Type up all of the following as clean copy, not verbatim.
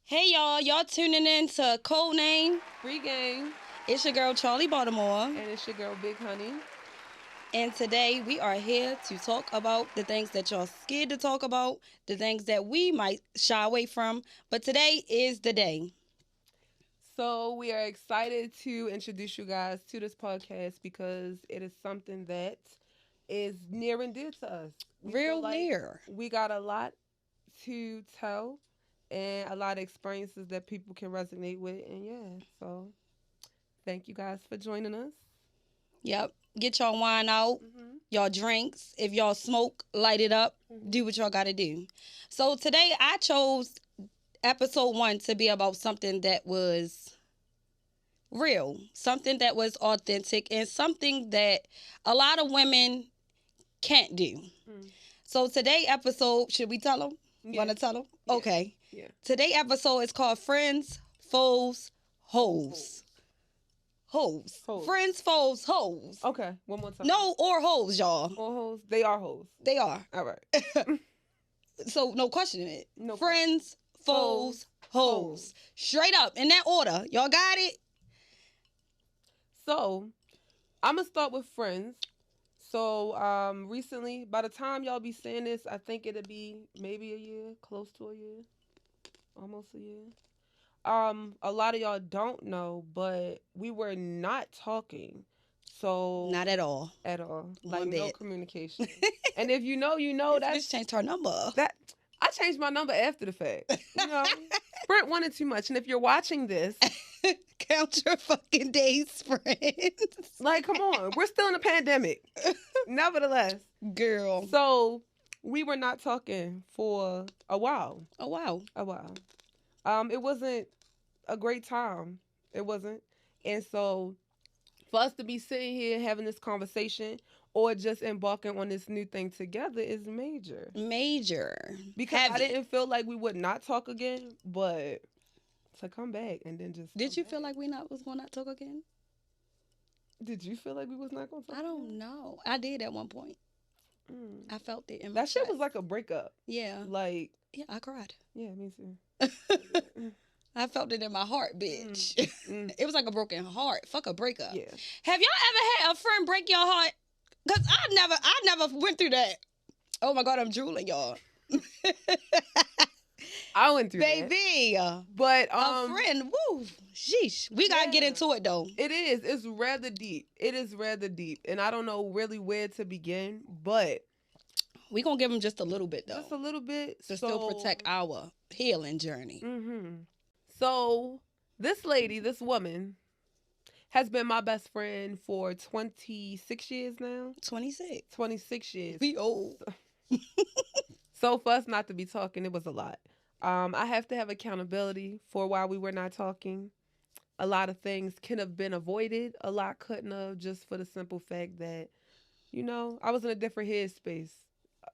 Hey y'all tuning in to Code Name. Free game. It's your girl Charlie Baltimore. And it's your girl Big Honey. And today we are here to talk about the things that y'all scared to talk about, the things that we might shy away from. But today is the day. So we are excited to introduce you guys to this podcast because it is something that is near and dear to us. Real near. We got a lot to tell and a lot of experiences that people can resonate with. And yeah, so thank you guys for joining us. Yep. Get y'all wine out, y'all drinks. If y'all smoke, light it up. Do what y'all got to do. So today I chose episode 1 to be about something that was real, something that was authentic, and something that a lot of women can't do. So today episode, should we tell them? Yeah. Want to tell them? Yeah. Okay. Yeah. Today episode is called Friends, Foes, Hoes. Hoes. Hoes. Friends, foes, hoes. Okay, one more time. No or hoes, y'all. Or hoes. They are hoes. They are. All right. So no questioning it. No Friends, foes, hoes. Straight up in that order. Y'all got it? So, I'm going to start with friends. So, recently, by the time y'all be seeing this, I think it'll be maybe a year, close to a year, almost a year. A lot of y'all don't know, but we were not talking. So Not at all. At all. One Like no bit. communication. And if you know, you know that Bitch changed her number. that I changed my number after the fact. You know, Sprint wanted too much. And if you're watching this, Count your fucking days, friends. like, come on, we're still in a pandemic. Nevertheless, Girl. so we were not talking for a while. Oh, wow. A while. It wasn't a great time. It wasn't. And so for us to be sitting here having this conversation or just embarking on this new thing together is major. Major. Because Heavy. I didn't feel like we would not talk again, but to come back and then just Did you feel like we was going to not talk again? Did you feel like we was not going to talk I don't again? know. I did at one point. I felt it in my That shit gut. was like a breakup. Yeah. Like, Yeah, I cried. yeah, me too. I felt it in my heart, bitch. It was like a broken heart. Fuck a breakup. Yeah. Have y'all ever had a friend break your heart? Cause I never went through that. Oh my God, I'm drooling, y'all. I went through Baby. that. But A friend, woo, sheesh. We gotta get Yeah. into it though. It is. It's rather deep. It is rather deep. And I don't know really where to begin, but We gonna give them just a little bit though. just a little bit to still protect our healing journey. So this lady, this woman, has been my best friend for 26 years now. 26. 26 years. We old. So for us not to be talking, it was a lot. I have to have accountability for why we were not talking. A lot of things could have been avoided. A lot couldn't have, just for the simple fact that, you know, I was in a different headspace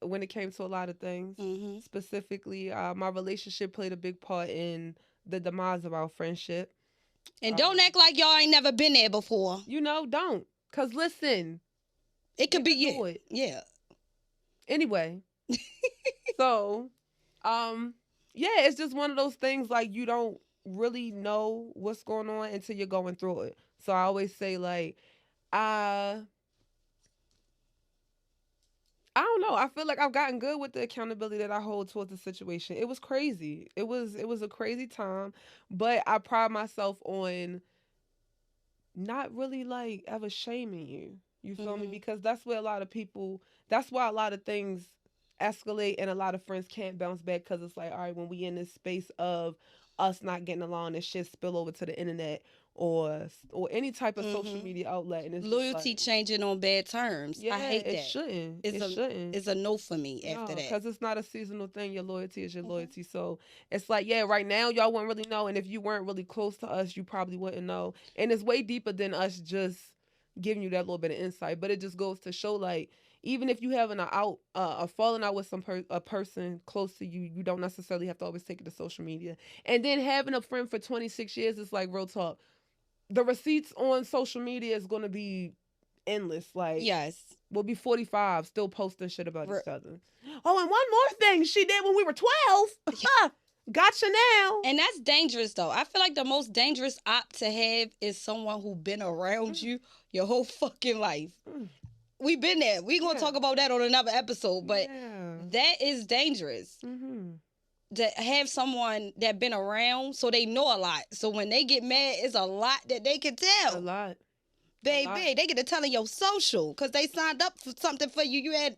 when it came to a lot of things. Specifically, my relationship played a big part in the demise of our friendship. And don't act like y'all ain't never been there before. You know, don't. Because listen. It could be you. It. Yeah. Anyway. So, yeah, it's just one of those things like you don't really know what's going on until you're going through it. So I always say like, I don't know. I feel like I've gotten good with the accountability that I hold towards the situation. It was crazy. It was a crazy time, but I pride myself on not really like ever shaming you. You feel me? Because that's where that's why a lot of things escalate and a lot of friends can't bounce back, because it's like, all right, when we in this space of us not getting along and shit spill over to the internet or any type of social media outlet, and it's loyalty like, changing on bad terms. yeah, I hate that. It shouldn't. It's a no for me after that. Because it's not a seasonal thing. Your loyalty is your loyalty. So it's like, yeah, right now y'all wouldn't really know, and if you weren't really close to us, you probably wouldn't know. And it's way deeper than us just giving you that little bit of insight. But it just goes to show, like, even if you having a falling out with a person close to you, you don't necessarily have to always take it to social media. And then having a friend for 26 years is like, real talk. The receipts on social media is going to be endless. Like, yes, we'll be 45 still posting shit about each other. Oh, and one more thing she did when we were 12. Gotcha now. And that's dangerous, though. I feel like the most dangerous op to have is someone who been around you your whole fucking life. We've been there. We're going to talk about that on another episode, but that is dangerous. To have someone that been around so they know a lot. So when they get mad, it's a lot that they can tell. A lot. Baby, they get to telling your social because they signed up for something for you. You had,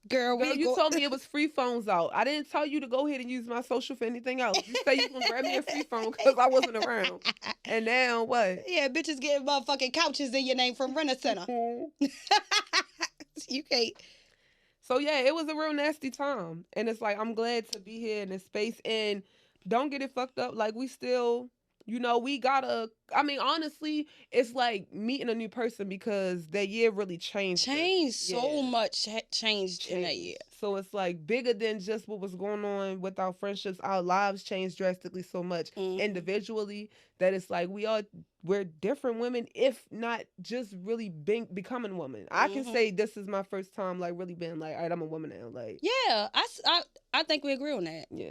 Girl, you told me it was free phones out. I didn't tell you to go ahead and use my social for anything else. You say you gonna grab me a free phone because I wasn't around. And now what? Yeah, bitches getting motherfucking couches in your name from Rent-A-Center. You can't. So yeah, it was a real nasty time. And it's like, I'm glad to be here in this space. And don't get it fucked up. Like, we still, we gotta, honestly, it's like meeting a new person because that year really changed. So much changed in that year. So it's like bigger than just what was going on with our friendships. Our lives changed drastically so much individually that it's like we're different women, if not just really becoming women. I can say this is my first time like really being like, all right, I'm a woman now. Like, yeah, I think we agree on that. Yeah.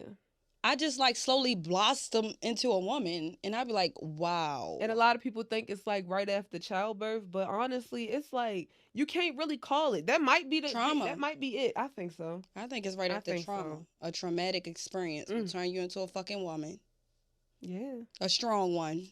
I just like slowly blossom into a woman, and I'd be like, wow. And a lot of people think it's like right after childbirth, but honestly, it's like you can't really call it. That might be the trauma. That might be it. I think so. I think it's right after trauma. So. A traumatic experience will turn you into a fucking woman. Yeah. A strong one.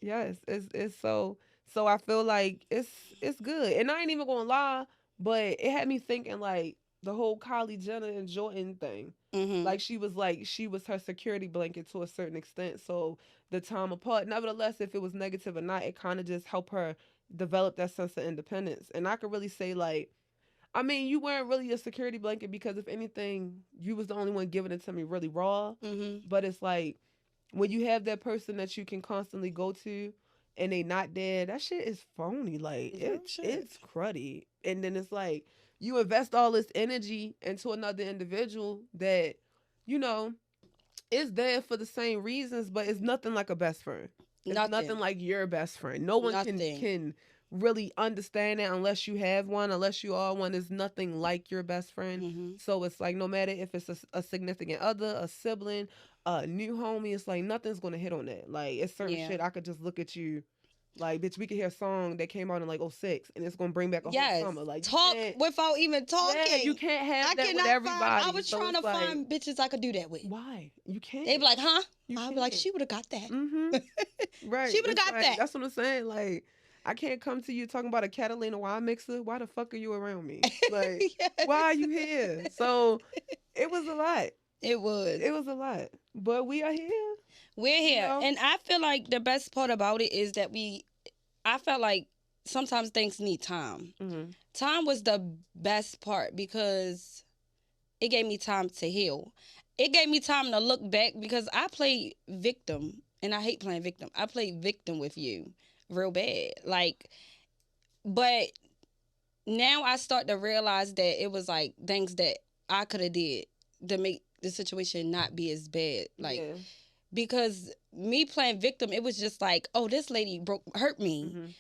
Yes, it's so I feel like it's good, and I ain't even gonna lie, but it had me thinking like the whole Kylie Jenner and Jordan thing. Like she was her security blanket to a certain extent. So the time apart, nevertheless, if it was negative or not, it kind of just helped her develop that sense of independence. And I could really say like, you weren't really a security blanket because if anything, you was the only one giving it to me really raw. But it's like when you have that person that you can constantly go to and they not there, that shit is phony. Like it's cruddy. And then it's like you invest all this energy into another individual that, is there for the same reasons, but it's nothing like a best friend. It's nothing like your best friend. No one can really understand it unless you have one, unless you are one. Is nothing like your best friend. So it's like no matter if it's a significant other, a sibling, a new homie, it's like nothing's gonna hit on that. Like it's certain shit I could just look at you. Like, bitch, we could hear a song that came out in like 06 and it's gonna bring back a whole summer. Like, talk without even talking. Yeah, you can't have that with everybody. I was trying to find bitches I could do that with. Why? You can't. They be like, huh? I be like, she would have got that. Right. She would have got that. That's what I'm saying. Like, I can't come to you talking about a Catalina wine mixer. Why the fuck are you around me? Like, why are you here? So, it was a lot. It was. It was a lot. But we are here. We're here. And I feel like the best part about it is that I felt like sometimes things need time. Time was the best part because it gave me time to heal. It gave me time to look back because I played victim and I hate playing victim. I played victim with you real bad. Like, but now I start to realize that it was like things that I could have did to make the situation not be as bad. Like, because me playing victim, it was just like, oh, this lady hurt me.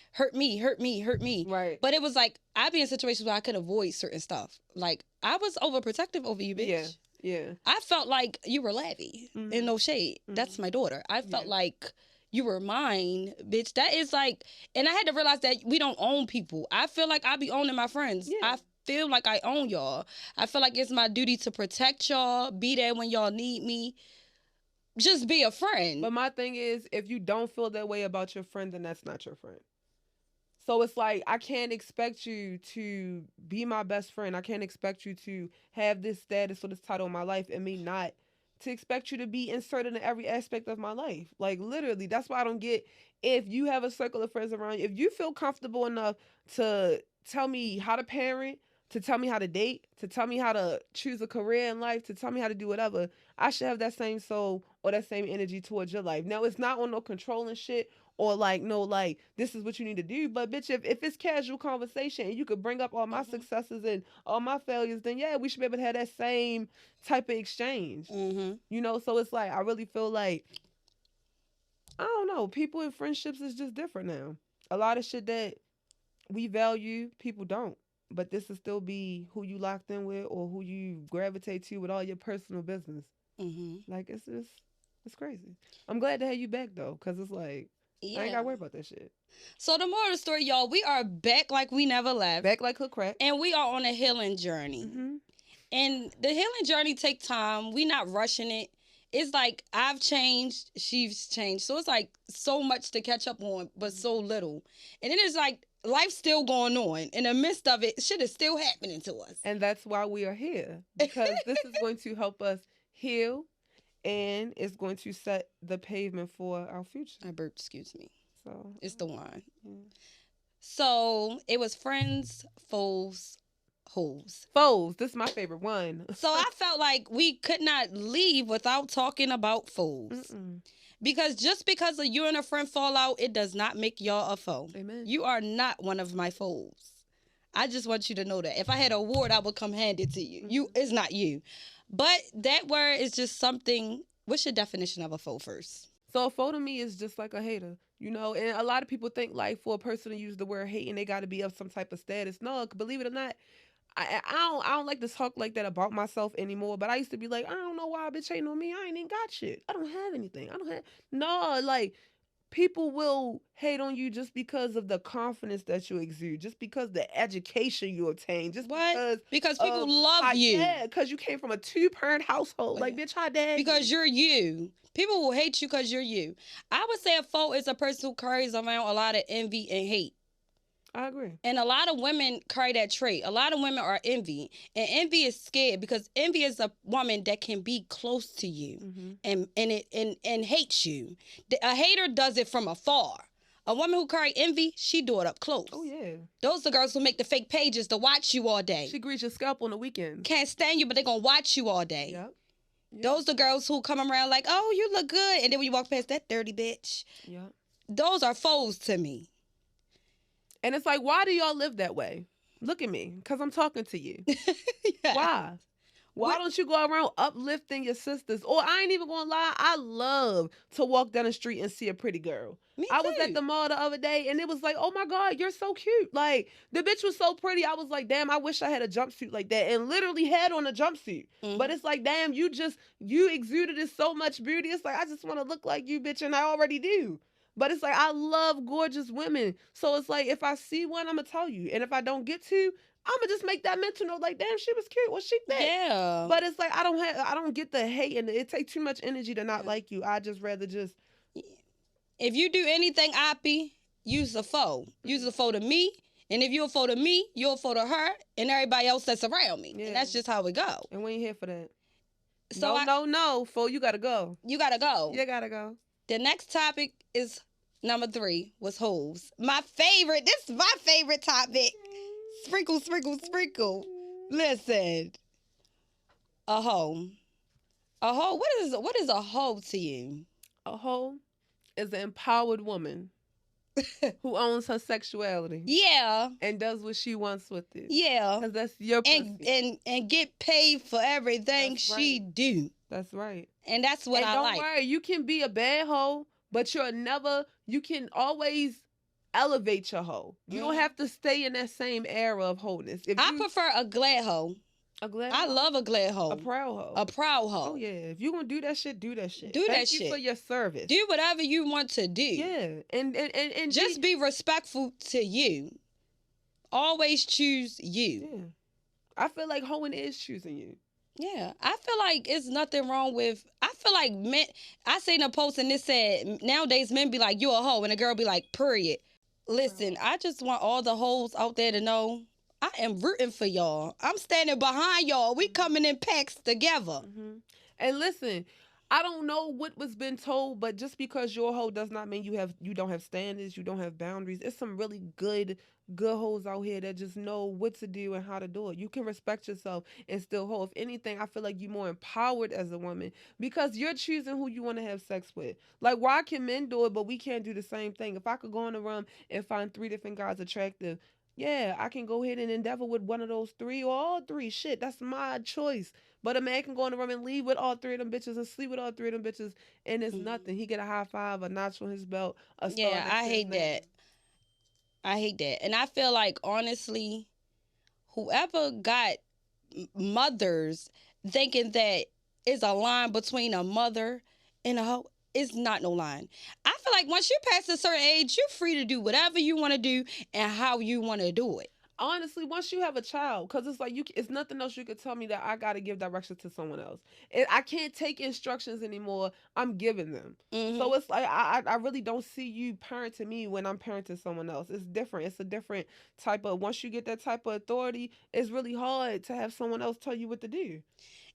Right. But it was like, I be in situations where I could avoid certain stuff. Like, I was overprotective over you, bitch. Yeah. I felt like you were Lavi. In no shade. That's my daughter. I felt like you were mine, bitch. That is like, and I had to realize that we don't own people. I feel like I be owning my friends. Yeah. I feel like I own y'all. I feel like it's my duty to protect y'all, be there when y'all need me. Just be a friend. But my thing is, if you don't feel that way about your friend, then that's not your friend. So it's like, I can't expect you to be my best friend. I can't expect you to have this status or this title in my life and me not to expect you to be inserted in every aspect of my life. Like, literally, that's why I don't get, if you have a circle of friends around you, if you feel comfortable enough to tell me how to parent, to tell me how to date, to tell me how to choose a career in life, to tell me how to do whatever, I should have that same soul or that same energy towards your life. Now, it's not on no controlling shit or like, no, like, this is what you need to do. But bitch, if it's casual conversation and you could bring up all my successes and all my failures, then yeah, we should be able to have that same type of exchange. So it's like, I really feel like, I don't know, people in friendships is just different now. A lot of shit that we value, people don't. but this will still be who you locked in with or who you gravitate to with all your personal business. Like, it's just, it's crazy. I'm glad to have you back, though, because it's like, I ain't got to worry about that shit. So the moral of the story, y'all, we are back like we never left. Back like hook crack. And we are on a healing journey. And the healing journey takes time. We not rushing it. It's like I've changed, she's changed. So it's like so much to catch up on, but so little. And then it's like life's still going on. In the midst of it, shit is still happening to us. And that's why we are here. Because this is going to help us heal, and it's going to set the pavement for our future. I burped, excuse me. So it's the wine. So it was friends, foes, hoes. Foes. This is my favorite one. So I felt like we could not leave without talking about foes. Because just because you and a friend fall out, it does not make y'all a foe. Amen. You are not one of my foes. I just want you to know that. If I had an award, I would come hand it to you. It's not you. But that word is just something. What's your definition of a foe first? So a foe to me is just like a hater, you know, and a lot of people think like for a person to use the word hate and they got to be of some type of status. No, believe it or not, I don't like to talk like that about myself anymore. But I used to be like, I don't know why a bitch hating on me. I ain't even got shit. I don't have anything. No, like, people will hate on you just because of the confidence that you exude, just because the education you obtain, just because people love you. Yeah, because you came from a 2-parent household. Like, bitch, how dare you? Because you're you. People will hate you because you're you. I would say a foe is a person who carries around a lot of envy and hate. I agree. And a lot of women carry that trait. A lot of women are envy. And envy is scared because envy is a woman that can be close to you and hates you. A hater does it from afar. A woman who carry envy, she do it up close. Oh, yeah. Those are the girls who make the fake pages to watch you all day. She grease your scalp on the weekend. Can't stand you, but they going to watch you all day. Yep. Those are the girls who come around like, oh, you look good. And then when you walk past that dirty bitch. Yep. Those are foes to me. And it's like, why do y'all live that way? Look at me, because I'm talking to you. Why? Why don't you go around uplifting your sisters? Or I ain't even gonna lie, I love to walk down the street and see a pretty girl. Me I too. was at the mall the other day and it was like, oh my God, you're so cute. Like, the bitch was so pretty. I was like, damn, I wish I had a jumpsuit like that, and literally had on a jumpsuit. But it's like, damn, you exuded so much beauty. It's like, I just want to look like you, bitch, and I already do. But it's like, I love gorgeous women. So it's like, if I see one, I'm going to tell you. And if I don't get to, I'm going to just make that mental note, like, damn, she was cute. Well, she thick. Yeah. But it's like, I don't get the hate, and it takes too much energy to not like you. I just rather just. If you do anything oppy, use a foe. Use a foe to me. And if you're a foe to me, you're a foe to her and everybody else that's around me. Yeah. And that's just how it go. And we ain't here for that. So no, foe, you got to go. You got to go. You got to go. The next topic is number 3 was hoes. My favorite. This is my favorite topic. Sprinkle, sprinkle, sprinkle. Listen. A hoe. A hoe. What is a hoe to you? A hoe is an empowered woman who owns her sexuality. Yeah. And does what she wants with it. Yeah. Because that's your pussy. And get paid for everything she do. That's right. And that's what I like. Don't worry, you can be a bad hoe, but you can always elevate your hoe. You don't have to stay in that same era of wholeness. I prefer a glad hoe. A glad I love a glad hoe. A proud hoe. A proud hoe. Oh, yeah. If you going to do that shit, do that shit. Thank you for your service. Do whatever you want to do. Yeah. And just be respectful to you. Always choose you. Yeah. I feel like hoeing is choosing you. Yeah, I feel like it's nothing wrong with. I feel like men. I seen a post and it said nowadays men be like, you a hoe, and a girl be like, period. Listen, I just want all the hoes out there to know I am rooting for y'all. I'm standing behind y'all. We coming in packs together. And listen, I don't know what was been told, but just because you're a hoe does not mean you don't have standards, you don't have boundaries. It's some really good hoes out here that just know what to do and how to do it. You can respect yourself and still hoe. If anything, I feel like you're more empowered as a woman because you're choosing who you want to have sex with. Like, why can men do it, but we can't do the same thing? If I could go in the room and find 3 different guys attractive, yeah, I can go ahead and endeavor with one of those 3 or all 3. Shit, that's my choice. But a man can go in the room and leave with all 3 of them bitches and sleep with all 3 of them bitches, and it's nothing. He get a high five, a notch on his belt, a star. Yeah, I hate that. I hate that. And I feel like, honestly, whoever got mothers thinking that is a line between a mother and a hoe, it's not no line. I feel like once you pass a certain age, you're free to do whatever you want to do and how you want to do it. Honestly, once you have a child, because it's like it's nothing else you could tell me that I got to give directions to someone else. I can't take instructions anymore. I'm giving them. Mm-hmm. So it's like I really don't see you parenting me when I'm parenting someone else. It's different. It's a different type of. Once you get that type of authority, it's really hard to have someone else tell you what to do.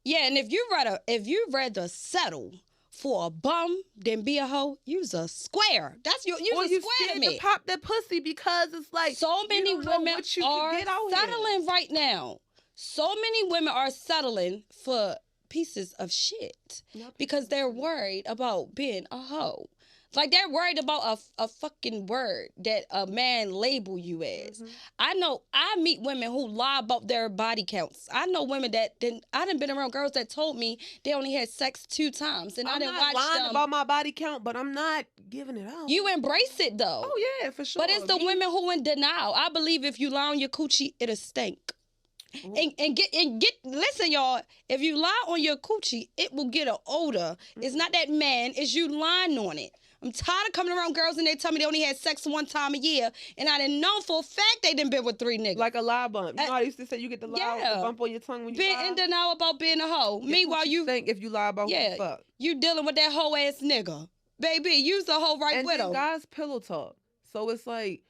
Yeah, and if you rather settle for a bum than be a hoe, you's a square. That's you's or a you square to scared me. to pop that pussy because it's like So many women are settling right now. So many women are settling for pieces of shit because they're worried about being a hoe. Like they're worried about a fucking word that a man label you as. Mm-hmm. I meet women who lie about their body counts. I know women that I done been around girls that told me they only had sex 2 times, and I didn't watch them. I'm not lying about my body count, but I'm not giving it out. You embrace it though. Oh yeah, for sure. But it's the women who in denial. I believe if you lie on your coochie, it'll stink. Ooh. And get listen, y'all. If you lie on your coochie, it will get an odor. Mm-hmm. It's not that man, it's you lying on it. I'm tired of coming around girls and they tell me they only had sex 1 time a year, and I didn't know for a fact they done been with 3 niggas. Like a lie bump. You know how I used to say you get the lie the bump on your tongue when you lie? In denial about being a hoe. Meanwhile, you think if you lie about who you fuck. You dealing with that hoe ass nigga. Baby, you's a hoe right with him. And guys pillow talk. So it's like,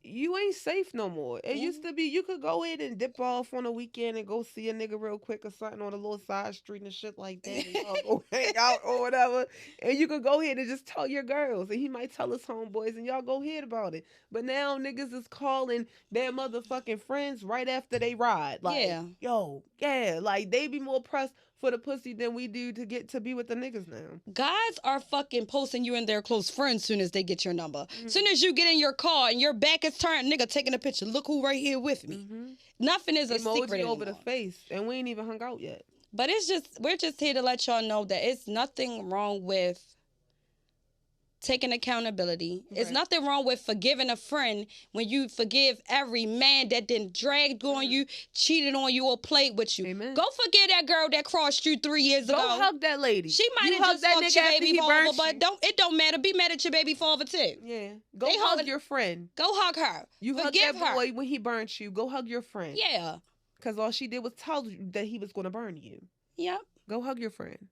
you ain't safe no more. It used to be you could go in and dip off on a weekend and go see a nigga real quick or something on a little side street and shit like that. And y'all go hang out or whatever. And you could go ahead and just tell your girls. And he might tell his homeboys and y'all go ahead about it. But now niggas is calling their motherfucking friends right after they ride. Like, like they be more pressed for the pussy than we do to get to be with the niggas now. Guys are fucking posting you and their close friends soon as they get your number. Soon as you get in your car and your back is turned, nigga taking a picture. Look who right here with me. Nothing is a secret anymore. Over the face, and we ain't even hung out yet. But we're just here to let y'all know that it's nothing wrong with taking accountability. Right. It's nothing wrong with forgiving a friend when you forgive every man that then dragged on you, cheated on you, or played with you. Amen. Go forget that girl that crossed you 3 years ago. Go hug that lady. She might have just fucked your baby father, but it don't matter. Be mad at your baby father too. Yeah. Go hug your friend. Go hug her. You forgive that boy when he burnt you. Go hug your friend. Yeah. Because all she did was tell you that he was going to burn you. Yep. Go hug your friend.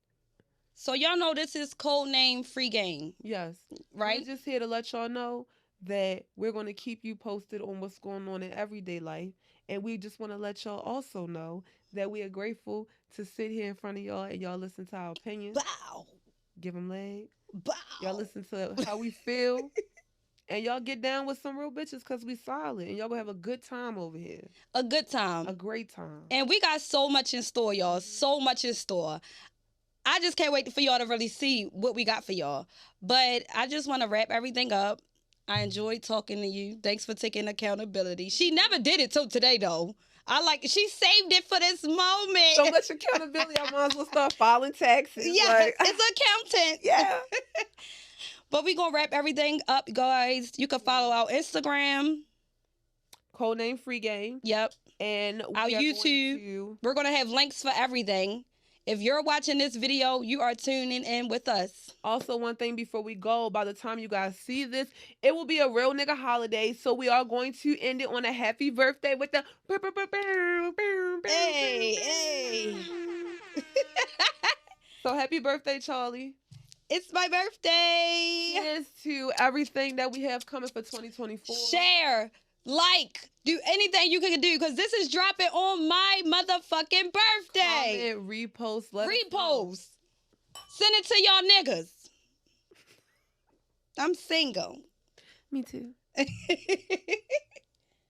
So y'all know this is code name Free Game. Yes. Right? We're just here to let y'all know that we're going to keep you posted on what's going on in everyday life. And we just want to let y'all also know that we are grateful to sit here in front of y'all and y'all listen to our opinions. Bow. Give them leg. Bow. Y'all listen to how we feel. And y'all get down with some real bitches because we solid. And y'all gonna have a good time over here. A good time. A great time. And we got so much in store, y'all. So much in store. I just can't wait for y'all to really see what we got for y'all. But I just want to wrap everything up. I enjoyed talking to you. Thanks for taking accountability. She never did it till today, though. She saved it for this moment. So much accountability, I might as well start filing taxes. Yeah, it's accountant. Yeah. But we going to wrap everything up, guys. You can follow our Instagram. Codename Free Game. Yep. And our YouTube. We're going to have links for everything. If you're watching this video, you are tuning in with us. Also, one thing before we go, by the time you guys see this, it will be a real nigga holiday. So we are going to end it on a happy birthday with the... Hey. So happy birthday, Charlie. It's my birthday. Cheers to everything that we have coming for 2024. Share. Like, do anything you can do because this is dropping on my motherfucking birthday. Comment, repost, repost. Send it to y'all niggas. I'm single. Me too.